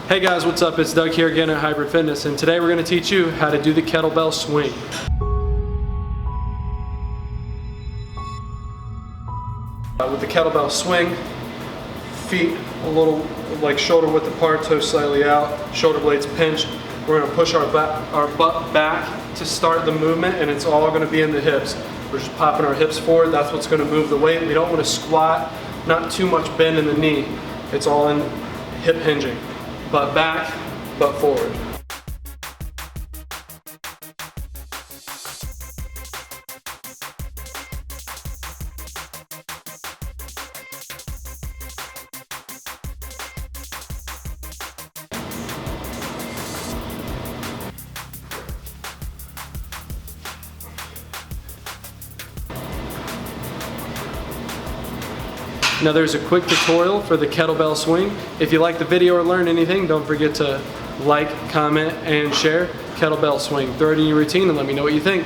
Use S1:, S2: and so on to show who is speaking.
S1: Hey guys, what's up? It's Doug here again at Hybrid Fitness, and today we're going to teach you how to do the kettlebell swing. With the kettlebell swing, feet a little like shoulder width apart, toes slightly out, shoulder blades pinched. We're going to push our butt back to start the movement, and it's all going to be in the hips. We're just popping our hips forward. That's what's going to move the weight. We don't want to squat, not too much bend in the knee. It's all in hip hinging. Butt back, butt forward. Now there's a quick tutorial for the kettlebell swing. If you like the video or learn anything, don't forget to like, comment, and share. Kettlebell swing. Throw it in your routine and let me know what you think.